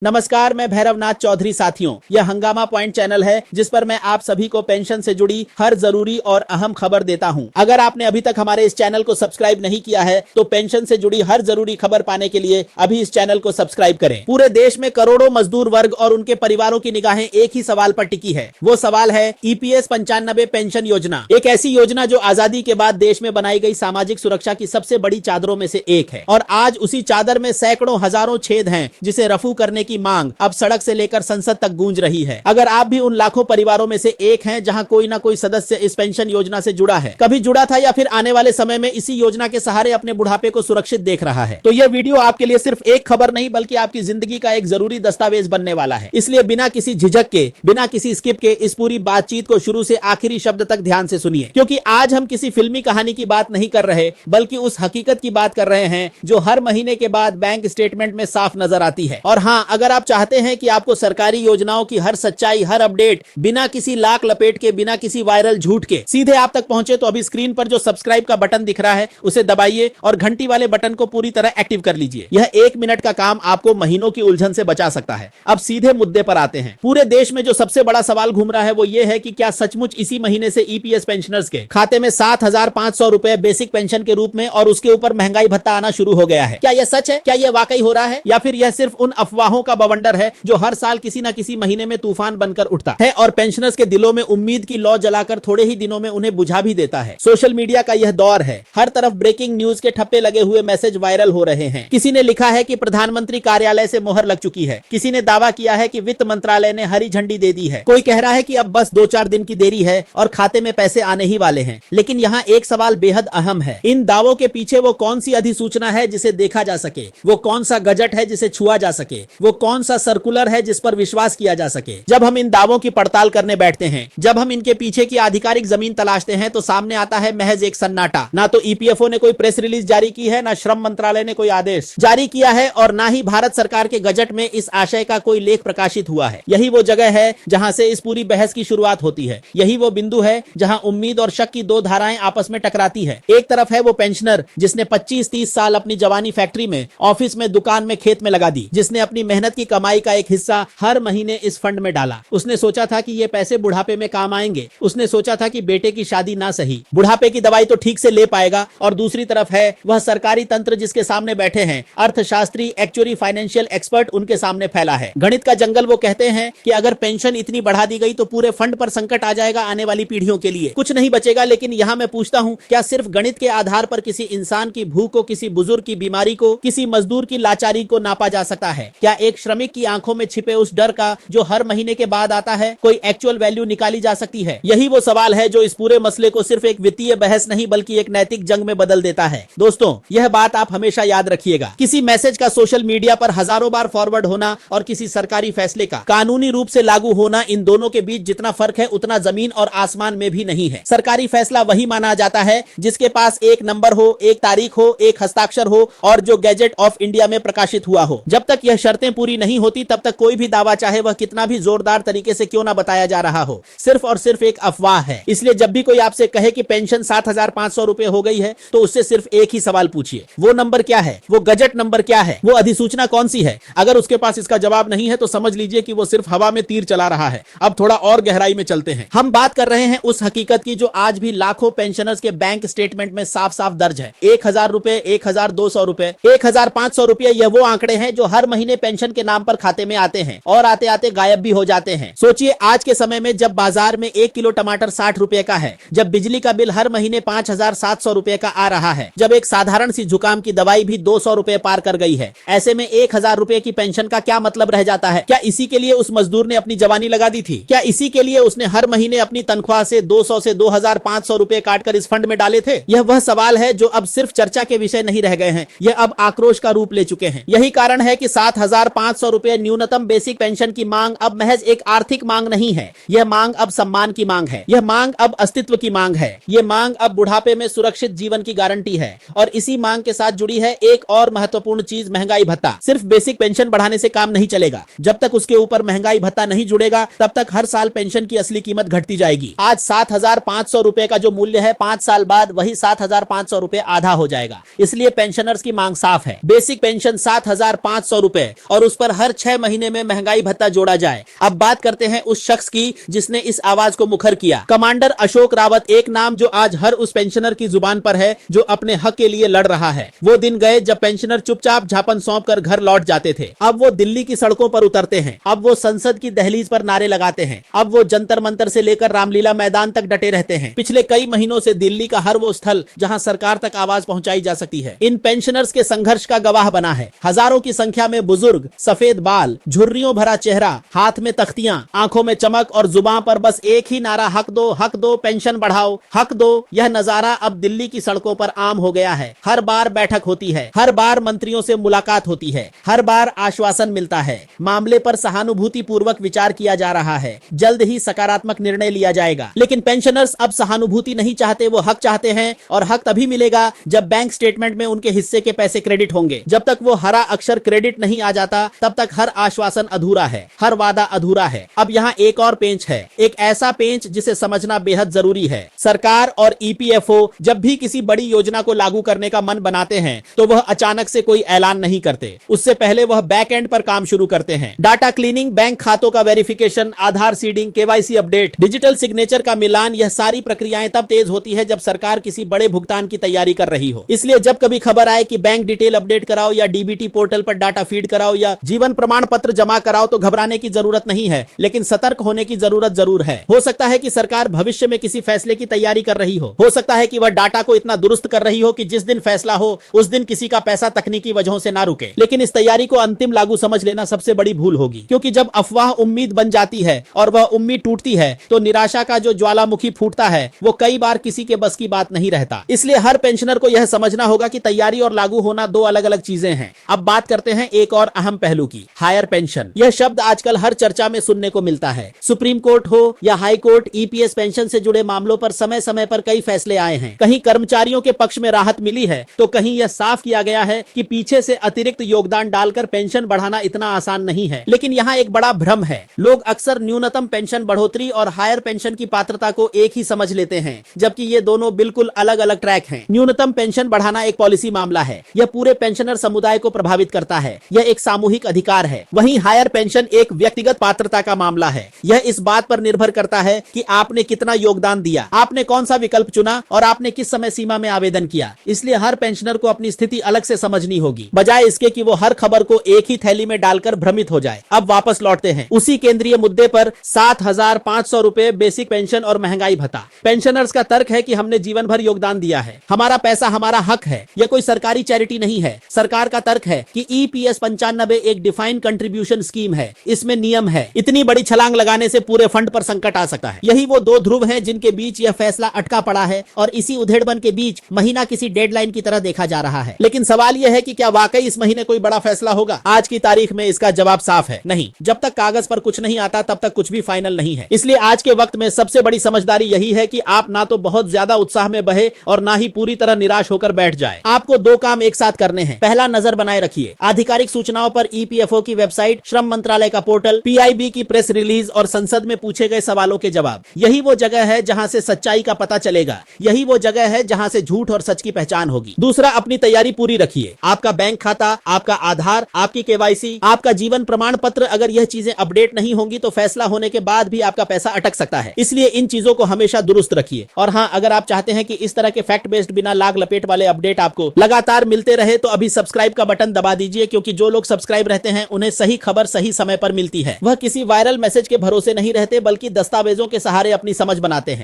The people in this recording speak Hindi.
नमस्कार, मैं भैरवनाथ चौधरी। साथियों, यह हंगामा पॉइंट चैनल है जिस पर मैं आप सभी को पेंशन से जुड़ी हर जरूरी और अहम खबर देता हूं। अगर आपने अभी तक हमारे इस चैनल को सब्सक्राइब नहीं किया है तो पेंशन से जुड़ी हर जरूरी खबर पाने के लिए अभी इस चैनल को सब्सक्राइब करें। पूरे देश में करोड़ों मजदूर वर्ग और उनके परिवारों की निगाहें एक ही सवाल पर टिकी है। वो सवाल है ईपीएस 95 पेंशन योजना। एक ऐसी योजना जो आजादी के बाद देश में बनाई गई सामाजिक सुरक्षा की सबसे बड़ी चादरों में से एक है और आज उसी चादर में सैकड़ों हजारों छेद हैं जिसे रफू करने की मांग अब सड़क से लेकर संसद तक गूंज रही है। अगर आप भी उन लाखों परिवारों में से एक हैं जहां कोई ना कोई सदस्य इस पेंशन योजना से जुड़ा है, कभी जुड़ा था या फिर आने वाले समय में इसी योजना के सहारे अपने बुढ़ापे को सुरक्षित देख रहा है, तो यह वीडियो आपके लिए सिर्फ एक खबर नहीं बल्कि आपकी जिंदगी का एक जरूरी दस्तावेज बनने वाला है। इसलिए बिना किसी झिझक के, बिना किसी स्किप के इस पूरी बातचीत को शुरू से आखिरी शब्द तक ध्यान से सुनिए, क्योंकि आज हम किसी फिल्मी कहानी की बात नहीं कर रहे बल्कि उस हकीकत की बात कर रहे हैं जो हर महीने के बाद बैंक स्टेटमेंट में साफ नजर आती है। और हाँ, अगर आप चाहते हैं कि आपको सरकारी योजनाओं की हर सच्चाई, हर अपडेट बिना किसी लाक लपेट के, बिना किसी वायरल झूठ के सीधे आप तक पहुंचे, तो अभी स्क्रीन पर जो सब्सक्राइब का बटन दिख रहा है उसे दबाइए और घंटी वाले बटन को पूरी तरह एक्टिव कर लीजिए। यह 1 मिनट का काम आपको महीनों की उलझन से बचा सकता है। अब सीधे मुद्दे पर आते हैं। पूरे देश में जो सबसे बड़ा सवाल घूम रहा है वो ये है कि क्या सचमुच इसी महीने से ईपीएस पेंशनर्स के खाते में 7,500 रुपए बेसिक पेंशन के रूप में और उसके ऊपर महंगाई भत्ता आना शुरू हो गया है? क्या यह सच है? क्या यह वाकई हो रहा है या फिर यह सिर्फ उन अफवाहों का बवंडर है जो हर साल किसी न किसी महीने में तूफान बनकर उठता है और पेंशनर्स के दिलों में उम्मीद की लौ जलाकर थोड़े ही दिनों में उन्हें बुझा भी देता है? सोशल मीडिया का यह दौर है। हर तरफ ब्रेकिंग न्यूज के ठप्पे लगे हुए मैसेज वायरल हो रहे हैं। किसी ने लिखा है कि प्रधानमंत्री कार्यालय से मोहर लग चुकी है। किसी ने दावा किया है कि वित्त मंत्रालय ने हरी झंडी दे दी है। कोई कह रहा है कि अब बस 2-4 दिन की देरी है और खाते में पैसे आने ही वाले हैं। लेकिन यहाँ एक सवाल बेहद अहम है। इन दावों के पीछे वो कौन सी अधिसूचना है जिसे देखा जा सके? वो कौन सा गजट है जिसे छुआ जा सके? वो कौन सा सर्कुलर है जिस पर विश्वास किया जा सके? जब हम इन दावों की पड़ताल करने बैठते हैं, जब हम इनके पीछे की आधिकारिक जमीन तलाशते हैं, तो सामने आता है महज एक सन्नाटा। ना तो ईपीएफओ ने कोई प्रेस रिलीज जारी की है, ना श्रम मंत्रालय ने कोई आदेश जारी किया है और ना ही भारत सरकार के गजट में इस आशय का कोई लेख प्रकाशित हुआ है। यही वो जगह है जहां से इस पूरी बहस की शुरुआत होती है। यही वो बिंदु है जहां उम्मीद और शक की दो धाराएं आपस में टकराती है। एक तरफ है वो पेंशनर जिसने 25-30 साल अपनी जवानी फैक्ट्री में, ऑफिस में, दुकान में, खेत में लगा दी, जिसने अपनी मेहनत की कमाई का एक हिस्सा हर महीने इस फंड में डाला। उसने सोचा था कि ये पैसे बुढ़ापे में काम आएंगे। उसने सोचा था कि बेटे की शादी ना सही, बुढ़ापे की दवाई तो ठीक से ले पाएगा। और दूसरी तरफ है वह सरकारी तंत्र जिसके सामने बैठे हैं अर्थशास्त्री, एक्चुअरी, फाइनेंशियल एक्सपर्ट उनके सामने फैला है। गणित का जंगल वो कहते हैं कि अगर पेंशन इतनी बढ़ा दी गई तो पूरे फंड पर संकट आ जाएगा, आने वाली पीढ़ियों के लिए कुछ नहीं बचेगा। लेकिन यहाँ मैं पूछता हूँ, क्या सिर्फ गणित के आधार पर किसी इंसान की भूख को, किसी बुजुर्ग की बीमारी को, किसी मजदूर की लाचारी को नापा जा सकता है? क्या एक श्रमिक की आंखों में छिपे उस डर का जो हर महीने के बाद आता है, कोई एक्चुअल वैल्यू निकाली जा सकती है? यही वो सवाल है जो इस पूरे मसले को सिर्फ एक वित्तीय बहस नहीं बल्कि एक नैतिक जंग में बदल देता है। दोस्तों, यह बात आप हमेशा याद रखिएगा। किसी मैसेज का सोशल मीडिया पर हजारों बार फॉरवर्ड होना और किसी सरकारी फैसले का कानूनी रूप से लागू होना, इन दोनों के बीच जितना फर्क है उतना जमीन और आसमान में भी नहीं है। सरकारी फैसला वही माना जाता है जिसके पास एक नंबर हो, एक तारीख हो, एक हस्ताक्षर हो और जो गैजेट ऑफ इंडिया में प्रकाशित हुआ हो। जब तक यह शर्तें पूरी नहीं होती तब तक कोई भी दावा, चाहे वह कितना भी जोरदार तरीके से क्यों ना बताया जा रहा हो, सिर्फ और सिर्फ एक अफवाह है। इसलिए जब भी कोई आपसे कहे कि पेंशन 7,500 रुपए हो गई है तो उससे सिर्फ एक ही सवाल पूछिए, वो नंबर क्या है? वो गजट नंबर क्या है? वो अधिसूचना कौन सी है? अगर उसके पास इसका जवाब नहीं है तो समझ लीजिए कि वो सिर्फ हवा में तीर चला रहा है। अब थोड़ा और गहराई में चलते हैं। हम बात कर रहे हैं उस हकीकत की जो आज भी लाखों पेंशनर्स के बैंक स्टेटमेंट में साफ साफ दर्ज है। 1,000 रुपए, 1,200 रुपए, 1,500 रुपए, यह वो आंकड़े हैं जो हर महीने पेंशन के नाम पर खाते में आते हैं और आते आते गायब भी हो जाते हैं। सोचिए, आज के समय में जब बाजार में 1 किलो टमाटर 60 रुपए का है, जब बिजली का बिल हर महीने 5,700 रुपए का आ रहा है, जब एक साधारण सी जुकाम की दवाई भी 200 रुपए पार कर गई है, ऐसे में 1,000 रुपए की पेंशन का क्या मतलब रह जाता है? क्या इसी के लिए उस मजदूर ने अपनी जवानी लगा दी थी? क्या इसी के लिए उसने हर महीने अपनी तनख्वाह से 200 से 2,500 रुपए काटकर इस फंड में डाले थे? यह वह सवाल है जो अब सिर्फ चर्चा के विषय नहीं रह गए हैं, यह अब आक्रोश का रूप ले चुके हैं। यही कारण है कि 7,500 रुपए न्यूनतम बेसिक पेंशन की मांग अब महज एक आर्थिक मांग नहीं है। यह मांग अब सम्मान की मांग है। यह मांग अब अस्तित्व की मांग है। यह मांग अब बुढ़ापे में सुरक्षित जीवन की गारंटी है। और इसी मांग के साथ जुड़ी है एक और महत्वपूर्ण चीज, महंगाई भत्ता। सिर्फ बेसिक पेंशन बढ़ाने से काम नहीं चलेगा। जब तक उसके ऊपर महंगाई भत्ता नहीं जुड़ेगा तब तक हर साल पेंशन की असली कीमत घटती जाएगी। आज 7,500 रुपए का जो मूल्य है, 5 साल बाद वही 7,500 रुपए आधा हो जाएगा। इसलिए पेंशनर्स की मांग साफ है, बेसिक पेंशन 7,500 रुपए और उस पर हर 6 महीने में महंगाई भत्ता जोड़ा जाए। अब बात करते हैं उस शख्स की जिसने इस आवाज को मुखर किया। कमांडर अशोक रावत, एक नाम जो आज हर उस पेंशनर की जुबान पर है जो अपने हक के लिए लड़ रहा है। वो दिन गए जब पेंशनर चुपचाप झापन सौंप कर घर लौट जाते थे। अब वो दिल्ली की सड़कों पर उतरते हैं। अब वो संसद की दहलीज पर नारे लगाते हैं। अब वो जंतर मंतर से लेकर रामलीला मैदान तक डटे रहते हैं। पिछले कई महीनों से दिल्ली का हर वो स्थल जहां सरकार तक आवाज पहुंचाई जा सकती है इन पेंशनर्स के संघर्ष का गवाह बना है। हजारों की संख्या में बुजुर्ग, सफेद बाल, झुर्रियों भरा चेहरा, हाथ में तख्तियां, आंखों में चमक और जुबान पर बस एक ही नारा, हक दो, पेंशन बढ़ाओ, हक दो। यह नजारा अब दिल्ली की सड़कों पर आम हो गया है। हर बार बैठक होती है, हर बार मंत्रियों से मुलाकात होती है, हर बार आश्वासन मिलता है, मामले पर सहानुभूति पूर्वक विचार किया जा रहा है, जल्द ही सकारात्मक निर्णय लिया जाएगा। लेकिन पेंशनर्स अब सहानुभूति नहीं चाहते, वो हक चाहते हैं। और हक तभी मिलेगा जब बैंक स्टेटमेंट में उनके हिस्से के पैसे क्रेडिट होंगे। जब तक वो हरा अक्षर क्रेडिट नहीं आ जाता तब तक हर आश्वासन अधूरा है, हर वादा अधूरा है। अब यहाँ एक और पेंच है, एक ऐसा पेंच जिसे समझना बेहद जरूरी है। सरकार और ईपीएफओ जब भी किसी बड़ी योजना को लागू करने का मन बनाते हैं तो वह अचानक से कोई ऐलान नहीं करते। उससे पहले वह बैक एंड पर काम शुरू करते हैं। डाटा क्लीनिंग, बैंक खातों का verification, Aadhaar seeding, KYC update, digital signature का मिलान, यह सारी प्रक्रियाएं तब तेज होती है जब सरकार किसी बड़े भुगतान की तैयारी कर रही हो। इसलिए जब कभी खबर आए कि बैंक डिटेल अपडेट कराओ या डीबीटी पोर्टल पर डाटा फीड कराओ या जीवन प्रमाण पत्र जमा कराओ तो घबराने की जरूरत नहीं है, लेकिन सतर्क होने की जरूरत जरूर है। हो सकता है कि सरकार भविष्य में किसी फैसले की तैयारी कर रही हो सकता है कि वह डाटा को इतना दुरुस्त कर रही हो कि जिस दिन फैसला हो उस दिन किसी का पैसा तकनीकी वजहों से ना रुके। लेकिन इस तैयारी को अंतिम लागू समझ लेना सबसे बड़ी भूल होगी, क्योंकि जब अफवाह उम्मीद बन जाती है और वह उम्मीद टूटती है तो निराशा का जो ज्वालामुखी फूटता है वो कई बार किसी के बस की बात नहीं रहता। इसलिए हर पेंशनर को यह समझना होगा कि तैयारी और लागू होना दो अलग अलग चीजें हैं। अब बात करते हैं एक और अहम पहलू की, हायर पेंशन। यह शब्द आजकल हर चर्चा में सुनने को मिलता है। सुप्रीम कोर्ट हो या हाई कोर्ट, ईपीएस पेंशन से जुड़े मामलों पर समय समय पर कई फैसले आए हैं। कहीं कर्मचारियों के पक्ष में राहत मिली है तो कहीं यह साफ किया गया है कि पीछे से अतिरिक्त योगदान डालकर पेंशन बढ़ाना इतना आसान नहीं है। लेकिन यहाँ एक बड़ा भ्रम है। लोग अक्सर न्यूनतम पेंशन बढ़ोतरी और हायर पेंशन की पात्रता को एक ही समझ लेते हैं, जबकि ये दोनों बिल्कुल अलग अलग ट्रैक हैं। न्यूनतम पेंशन बढ़ाना एक पॉलिसी मामला है, यह पूरे पेंशनर समुदाय को प्रभावित करता है, यह एक सामूहिक अधिकार है। वहीं हायर पेंशन एक व्यक्तिगत पात्रता का मामला है। यह इस बात पर निर्भर करता है कि आपने कितना योगदान दिया, आपने कौन सा विकल्प चुना और आपने किस समय सीमा में आवेदन किया। इसलिए हर पेंशनर को अपनी स्थिति अलग से समझनी होगी, बजाय इसके कि वो हर खबर को एक ही थैली में डालकर भ्रमित हो जाए। अब वापस लौटते हैं उसी केंद्रीय मुद्दे पर, 7,500 रुपए बेसिक पेंशन और महंगाई भत्ता। पेंशनर्स का तर्क है कि हमने जीवन भर योगदान दिया है, हमारा पैसा हमारा हक है, यह कोई सरकारी चैरिटी नहीं है। सरकार का तर्क है कि ईपीएस 95 एक डिफाइंड कंट्रीब्यूशन स्कीम है, इसमें नियम है। इतनी बड़ी छलांग लगाने से पूरे फंड पर संकट आ सकता है। यही वो दो ध्रुव हैं जिनके बीच यह फैसला अटका पड़ा है और इसी उधेड़बन के बीच महीना किसी डेडलाइन की तरह देखा जा रहा है। लेकिन सवाल यह है कि क्या वाकई इस महीने कोई बड़ा फैसला होगा? आज की तारीख में इसका जवाब साफ है, नहीं। जब तक कागज पर कुछ नहीं आता तब तक कुछ भी फाइनल नहीं है। इसलिए आज के वक्त में सबसे बड़ी समझदारी यही है कि आप ना तो बहुत ज्यादा उत्साह में बहे और ना ही पूरी तरह निराश होकर बैठ जाए। आपको दो काम एक साथ करने हैं। पहला, नजर बनाए रखिए आधिकारिक सूचनाओं पर, ईपीएफओ की वेबसाइट, श्रम मंत्रालय का पोर्टल, पीआईबी की प्रेस रिलीज और संसद में पूछे गए सवालों के जवाब। यही वो जगह है जहां से सच्चाई का पता चलेगा, यही वो जगह है जहां से झूठ और सच की पहचान होगी। दूसरा, अपनी तैयारी पूरी रखिए। आपका बैंक खाता, आपका आधार, आपकी केवाईसी, आपका जीवन प्रमाण पत्र, अगर यह चीजें अपडेट नहीं होंगी तो फैसला होने के बाद भी आपका पैसा अटक सकता है। इसलिए इन चीजों को हमेशा दुरुस्त रखिए। और हाँ, अगर आप चाहते हैं कि इस तरह के फैक्ट बेस्ड बिना लाग लपेट वाले अपडेट आपको लगातार मिलते रहे तो अभी सब्सक्राइब का बटन दबा दीजिए, क्योंकि जो लोग सब्सक्राइब रहते हैं उन्हें सही खबर सही समय पर मिलती है। वह किसी वायरल मैसेज के भरोसे नहीं रहते बल्कि दस्तावेजों के सहारे अपनी समझ बनाते हैं।